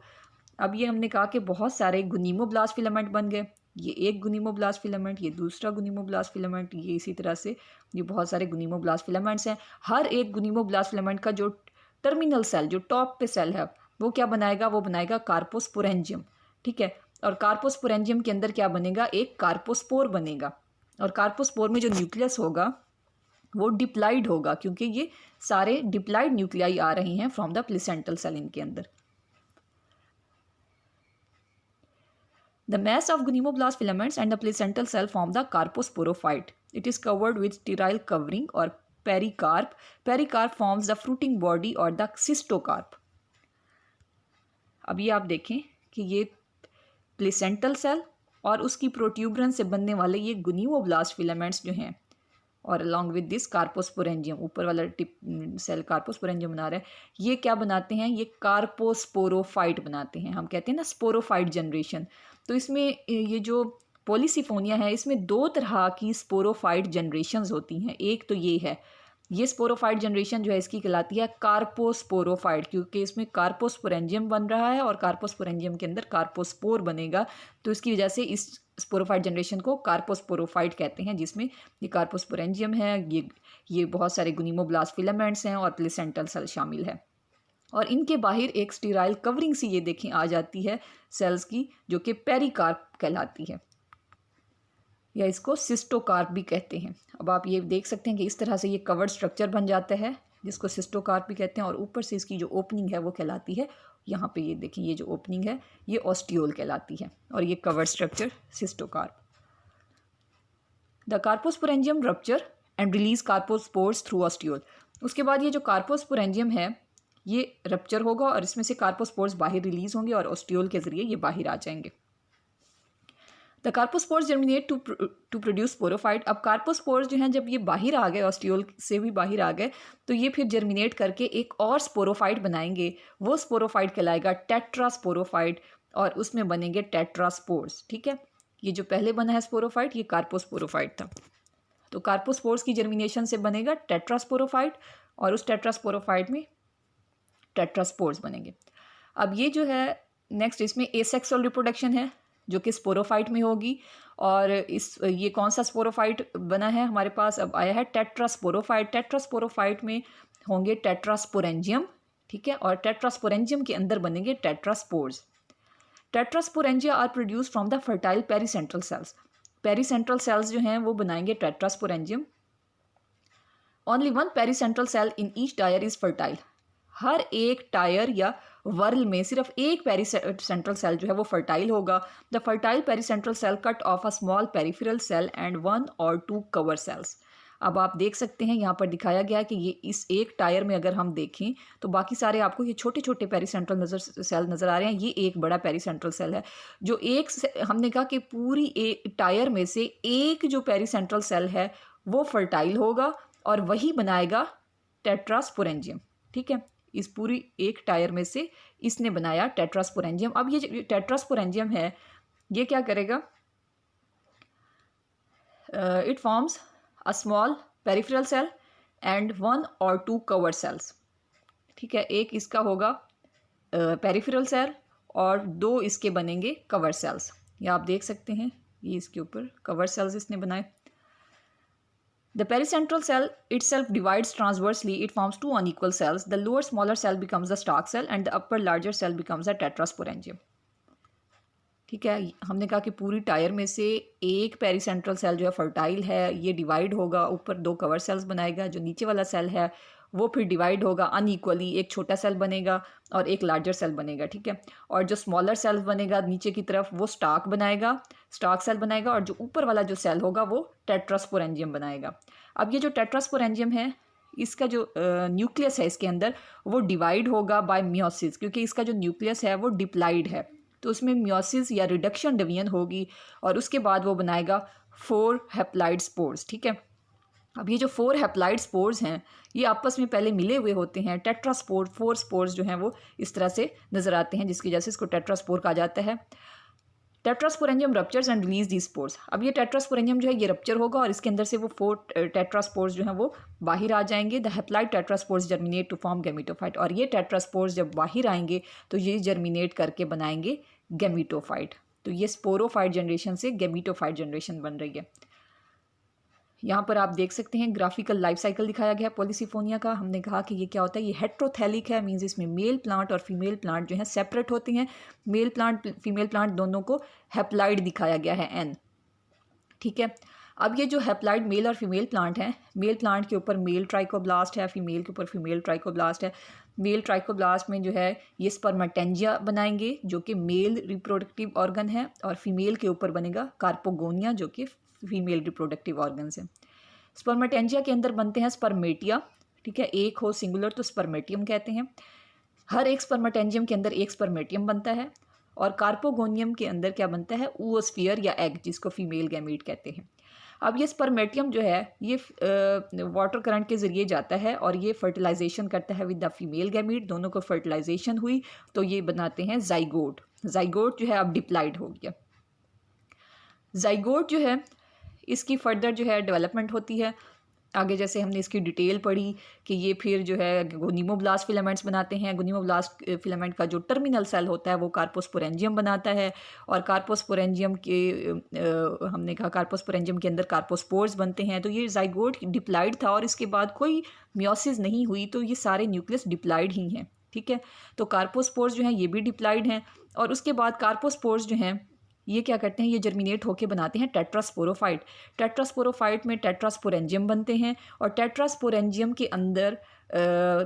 अब ये हमने कहा कि बहुत सारे गोनिमोब्लास्ट फिलामेंट बन गए, ये एक गोनिमोब्लास्ट फिलामेंट, ये दूसरा गोनिमोब्लास्ट फिलामेंट, ये इसी तरह से ये बहुत सारे गोनिमोब्लास्ट फिलामेंट्स हैं। हर एक गोनिमोब्लास्ट फिलामेंट का जो टर्मिनल सेल, जो टॉप पे सेल है, वो क्या बनाएगा, वो बनाएगा कार्पोस्पोरेंजियम। ठीक है, और कार्पोस्पोरेंजियम के अंदर क्या बनेगा, एक कार्पोस्पोर बनेगा। और कार्पोस्पोर में जो न्यूक्लियस होगा वो डिप्लॉइड होगा, क्योंकि ये सारे डिप्लॉइड न्यूक्लियाई आ रहे हैं फ्रॉम द प्लेसेंटल सेल इनके अंदर। The mass of gonimoblast filaments and the placental cell form the carposporophyte. It is covered with sterile covering और pericarp. Pericarp forms the fruiting body और द सिस्टोकार्प। अब ये आप देखें कि ये प्लेसेंटल सेल और उसकी प्रोट्यूबरेंस से बनने वाले ये गोनिमोब्लास्ट फिलामेंट्स जो हैं, और अलॉन्ग विद दिस कार्पोस्पोरेंजियम, ऊपर वाला टिप सेल कार्पोस्पोरेंजियम बना रहा है, ये क्या बनाते हैं, ये कार्पोस्पोरोफाइट बनाते हैं। हम कहते हैं ना स्पोरोफाइट जनरेशन। तो इसमें ये जो पॉलीसिफोनिया है इसमें दो तरह की स्पोरोफाइट जनरेशंस होती हैं। एक तो ये है, ये स्पोरोफाइट जनरेशन जो है इसकी कहलाती है कार्पोस्पोरोफाइट, क्योंकि इसमें कार्पोस्पोरेंजियम बन रहा है और कार्पोस्पोरेंजियम के अंदर कार्पोस्पोर बनेगा, तो इसकी वजह से इस स्पोरोफाइट जनरेशन को कार्पोस्पोरोफाइट कहते हैं, जिसमें ये कार्पोस्पोरेंजियम है, ये बहुत सारे गोनिमोब्लास्ट फिलामेंट्स हैं और प्लेसेंटल सेल शामिल है। और इनके बाहर एक स्टेराइल कवरिंग सी ये देखें आ जाती है सेल्स की, जो कि पेरिकार्प कहलाती है, या इसको सिस्टोकार्प भी कहते हैं। अब आप ये देख सकते हैं कि इस तरह से ये कवर्ड स्ट्रक्चर बन जाता है, जिसको सिस्टोकार्प भी कहते हैं। और ऊपर से इसकी जो ओपनिंग है वो कहलाती है, यहाँ पे ये देखें, ये जो ओपनिंग है ये ऑस्टियोल कहलाती है, और ये covered structure cystocarp. The carposporangium rupture and release carpospores through ostiole. उसके बाद ये जो कार्पोस्पोरेंजियम है ये रप्चर होगा और इसमें से कार्पोस्पोर्स बाहर रिलीज होंगे और ऑस्टियोल के जरिए ये बाहर आ जाएंगे। The carpospores germinate to produce sporophyte. अब कार्पोस्पोर्स जो हैं जब ये बाहर आ गए, ऑस्टियोल से भी बाहर आ गए, तो ये फिर जर्मिनेट करके एक और स्पोरोफाइट बनाएंगे। वो स्पोरोफाइट कहलाएगा टेट्रास्पोरोफाइट, और उसमें बनेंगे टेट्रास्पोर्स। ठीक है, ये जो पहले बना है स्पोरोफाइट, ये कार्पोस्पोरोफाइट था। तो कार्पोस्पोर्स की जर्मिनेशन से बनेगा टेट्रास्पोरोफाइट और उस टेट्रास्पोरोफाइट में टेट्रास्पोर्स बनेंगे। अब ये जो है नेक्स्ट, इसमें एसेक्सुअल रिप्रोडक्शन है जो कि स्पोरोफाइट में होगी। और ये कौन सा स्पोरोफाइट बना है हमारे पास, अब आया है टेट्रास्पोरोफाइट। टेट्रास्पोरोफाइट में होंगे टेट्रास्पोरेंजियम, ठीक है, और टेट्रास्पोरेंजियम के अंदर बनेंगे tetraspores. Tetrasporangia are produce from the fertile pericentral cells. Pericentral cells जो हैं वो बनाएंगे tetrasporangium. Only one pericentral cell in each tier is fertile. हर एक टायर या वर्ल में सिर्फ एक पेरीसेंट्रल सेल जो है वो फर्टाइल होगा। The fertile pericentral cell cut off a small peripheral cell and 1 or 2 cover cells. अब आप देख सकते हैं यहाँ पर दिखाया गया है कि ये इस एक टायर में अगर हम देखें तो बाकी सारे आपको ये छोटे छोटे पेरीसेंट्रल सेल नज़र आ रहे हैं। ये एक बड़ा पेरीसेंट्रल सेल है जो हमने कहा कि पूरी एक टायर में से एक जो पेरीसेंट्रल सेल है वो फर्टाइल होगा और वही बनाएगा टेट्रास्पोरेंजियम, ठीक है। इस पूरी एक टायर में से इसने बनाया टेट्रास्पोरेंजियम। अब ये जो टेट्रास्पोरेंजियम है ये क्या करेगा, it forms a small peripheral cell and 1 or 2 cover cells, ठीक है। एक इसका होगा पेरिफेरल सेल और 2 इसके बनेंगे कवर सेल्स। ये आप देख सकते हैं, ये इसके ऊपर कवर सेल्स इसने बनाए। The pericentral cell itself divides transversely. It forms 2 unequal cells. The lower smaller cell becomes the stalk cell and the upper larger cell becomes a tetrasporangium. ठीक है, हमने कहा कि पूरी टायर में से एक पेरीसेंट्रल सेल जो है फर्टाइल है, ये डिवाइड होगा, ऊपर 2 कवर सेल्स बनाएगा। जो नीचे वाला सेल है वो फिर डिवाइड होगा अनइक्वली, एक छोटा सेल बनेगा और एक लार्जर सेल बनेगा, ठीक है। और जो स्मॉलर सेल बनेगा न्नीचे की तरफ वो स्टाक सेल बनाएगा और जो ऊपर वाला जो सेल होगा वो टेट्रास्पोरेंजियम बनाएगा। अब ये जो टेट्रास्पोरेंजियम है इसका जो न्यूक्लियस है इसके अंदर वो डिवाइड होगा बाय मियोसिस, क्योंकि इसका जो न्यूक्लियस है वो डिप्लाइड है, तो उसमें मियोसिस या रिडक्शन डिवीजन होगी और उसके बाद वो बनाएगा 4 हैप्लाइड स्पोर्स, ठीक है। अब ये जो 4 हैप्लाइड स्पोर्स हैं ये आपस में पहले मिले हुए होते हैं। टेट्रास्पोर 4 स्पोर्स जो हैं वो इस तरह से नज़र आते हैं, जिसकी वजह से इसको टेट्रास्पोर कहा जाता है। Tetrasporangium ruptures and release the spores. अब ये टेट्रास्पोरेंजियम जो है ये रप्चर होगा और इसके अंदर से वो 4 टेट्रास्पोर्स जो हैं वो बाहर आ जाएंगे। The haploid tetraspores germinate to form gametophyte. और ये टेट्रास्पोर्स जब बाहर आएंगे तो ये जर्मिनेट करके बनाएंगे गैमेटोफाइट। तो ये स्पोरोफाइट जनरेशन से गैमेटोफाइट जनरेशन बन रही है। यहाँ पर आप देख सकते हैं ग्राफिकल लाइफ साइकिल दिखाया गया है पॉलीसिफोनिया का। हमने कहा कि ये क्या होता है, ये हेट्रोथैलिक है, मींस इसमें मेल प्लांट और फीमेल प्लांट जो हैं सेपरेट होते हैं। मेल प्लांट फीमेल प्लांट दोनों को हैप्लाइड दिखाया गया है एन, ठीक है। अब ये जो हैप्लाइड मेल और फीमेल प्लांट हैं, मेल प्लांट के ऊपर मेल ट्राइकोब्लास्ट है, फीमेल के ऊपर फीमेल ट्राइकोब्लास्ट है। मेल ट्राइकोब्लास्ट में जो है ये स्पर्मेटेंजिया बनाएंगे जो कि मेल रिप्रोडक्टिव ऑर्गन है, और फीमेल के ऊपर बनेगा कार्पोगोनिया जो कि फीमेल रिप्रोडक्टिव ऑर्गन है। स्पर्मेटेंजिया के अंदर बनते हैं स्पर्मेटिया, ठीक है, एक हो सिंगुलर तो स्पर्मेटियम कहते हैं। हर एक स्पर्मेटेंजियम के अंदर एक स्पर्मेटियम बनता है। और कार्पोगोनियम के अंदर क्या बनता है, oosphere या एग, जिसको फीमेल गैमीट कहते हैं। अब ये स्पर्मेटियम जो है ये वाटर करंट के ज़रिए जाता है और ये फर्टिलाइजेशन करता है विद द फीमेल गैमीट। दोनों को फर्टिलाइजेशन हुई तो ये बनाते हैं जाइगोट। जाइगोट जो है अब डिप्लाइड हो गया। जाइगोट जो है इसकी फर्दर जो है डेवलपमेंट होती है आगे, जैसे हमने इसकी डिटेल पढ़ी कि ये फिर जो है गोनीमोब्लास्ट फिलामेंट्स बनाते हैं। गोनीमोब्लास्ट फिलामेंट का जो टर्मिनल सेल होता है वो कार्पोस्पोरेंजियम बनाता है और कार्पोस्पोरेंजियम के हमने कहा कार्पोस्पोरेंजियम के अंदर कार्पोस्पोर्स बनते हैं। तो ये जाइगोट डिप्लाइड था और इसके बाद कोई मियोसिस नहीं हुई, तो ये सारे न्यूक्लियस डिप्लाइड ही हैं, ठीक है। तो कार्पोस्पोर्स जो हैं ये भी डिप्लाइड हैं और उसके बाद कार्पोस्पोर्स जो हैं ये क्या करते हैं, ये जर्मिनेट होके बनाते हैं टेट्रास्पोरोफाइट। टेट्रास्पोरोफाइट में टेट्रास्पोरेंजियम बनते हैं और टेट्रास्पोरेंजियम के अंदर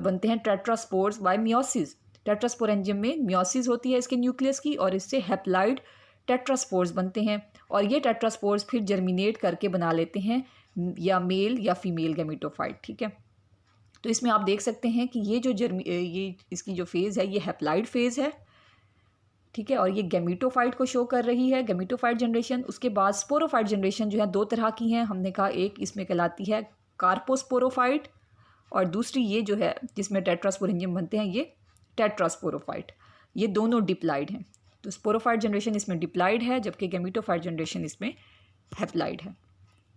बनते हैं टेट्रास्पोर्स बाय मियोसिस। टेट्रास्पोरेंजियम में मियोसिस होती है इसके न्यूक्लियस की और इससे हैप्लाइड टेट्रास्पोर्स बनते हैं और ये टेट्रास्पोर्स फिर जर्मिनेट करके बना लेते हैं या मेल या फीमेल गैमेटोफाइट, ठीक है। तो इसमें आप देख सकते हैं कि ये जो ये इसकी जो फेज़ है ये हैप्लाइड फेज़ है, ठीक है, और ये गैमेटोफाइट को शो कर रही है, गैमेटोफाइट जनरेशन। उसके बाद स्पोरोफाइट जनरेशन जो है 2 तरह की हैं। हमने कहा एक इसमें कहलाती है कार्पोस्पोरोफाइट और दूसरी ये जो है जिसमें टेट्रास्पोरेंजियम बनते हैं ये टेट्रास्पोरोफाइट। ये दोनों डिप्लाइड हैं। तो स्पोरोफाइट जनरेशन इसमें डिप्लाइड है, जबकि गैमीटोफाइट जनरेशन इसमें हैप्लाइड है।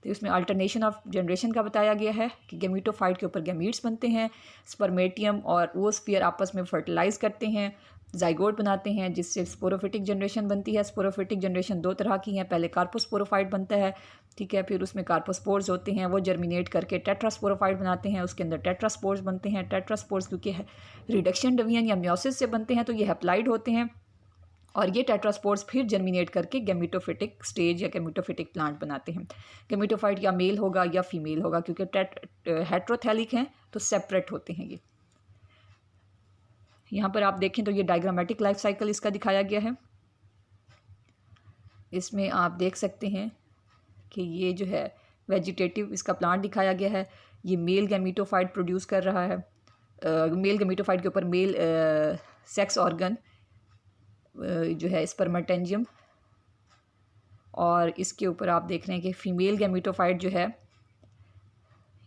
तो इसमें अल्टरनेशन ऑफ जनरेशन का बताया गया है कि गैमीटोफाइट के ऊपर गैमीट्स बनते हैं, स्पर्मेटियम और ओस्फियर आपस में फर्टिलाइज करते हैं, जाइगोट बनाते हैं, जिससे स्पोरोफिटिक जनरेशन बनती है। स्पोरोफिटिक जनरेशन दो तरह की हैं, पहले कार्पोस्पोरोफाइट बनता है, ठीक है, फिर उसमें कार्पोस्पोर्स होते हैं, वो जर्मिनेट करके टेट्रास्पोरोफाइट बनाते हैं, उसके अंदर टेट्रास्पोर्स बनते हैं। टेट्रास्पोर्स क्योंकि रिडक्शन डिवीजन या म्योसिस से बनते हैं तो ये हैप्लाइड होते हैं, और ये टेट्रास्पोर्स फिर जर्मिनेट करके गैमीटोफिटिक स्टेज या गैमीटोफिटिक प्लांट बनाते हैं। गैमीटोफाइट या मेल होगा या फीमेल होगा, क्योंकि हेट्रोथैलिक हैं तो सेपरेट होते हैं ये। यहाँ पर आप देखें तो ये डायग्रामेटिक लाइफ साइकिल इसका दिखाया गया है। इसमें आप देख सकते हैं कि ये जो है वेजिटेटिव इसका प्लांट दिखाया गया है। ये मेल गैमीटोफाइट प्रोड्यूस कर रहा है, मेल गैमीटोफाइट के ऊपर मेल सेक्स ऑर्गन जो है स्पर्मेटेंजियम, और इसके ऊपर आप देख रहे हैं कि फीमेल गैमीटोफाइट जो है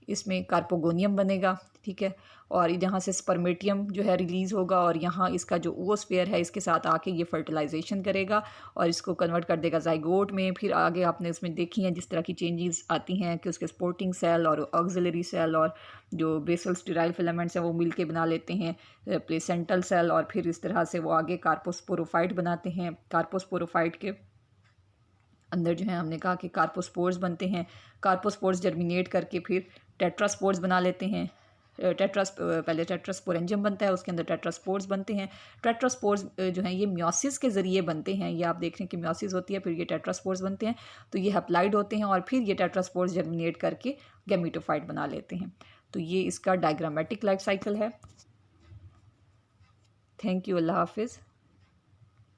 इसमें कार्पोगोनियम बनेगा, ठीक है, और यहाँ से स्पर्मेटियम जो है रिलीज़ होगा, और यहाँ इसका जो ओस्फेयर है इसके साथ आके ये फर्टिलाइजेशन करेगा और इसको कन्वर्ट कर देगा जाइगोट में। फिर आगे आपने उसमें देखी हैं जिस तरह की चेंजेस आती हैं कि उसके सपोर्टिंग सेल और ऑक्सिलरी सेल और जो बेसल स्टेराइल फिलामेंट्स हैं वो मिल के बना लेते हैं प्लेसेंटल सेल, और फिर इस तरह से वो आगे कार्पोस्पोरोफाइट बनाते हैं। कार्पोस्पोरोफाइट के अंदर जो है हमने कहा कि कार्पोस्पोर्स बनते हैं, कार्पोस्पोर्स जर्मिनेट करके फिर टेट्रास्पोर्स बना लेते हैं। पहले टेट्रास्पोरेंजियम बनता है, उसके अंदर टेट्रास्पोर्स बनते हैं। टेट्रास्पोर्स जो हैं ये म्योसिस के ज़रिए बनते हैं, ये आप देख रहे हैं कि म्योसिस होती है, फिर ये टेट्रास्पोर्स बनते हैं, तो ये हैप्लाइड होते हैं, और फिर ये टेट्रास्पोर्स जर्मिनेट करके गैमीटोफाइट बना लेते हैं। तो ये इसका डायग्रामेटिक लाइफ साइकिल है। थैंक यू, अल्लाह हाफिज़।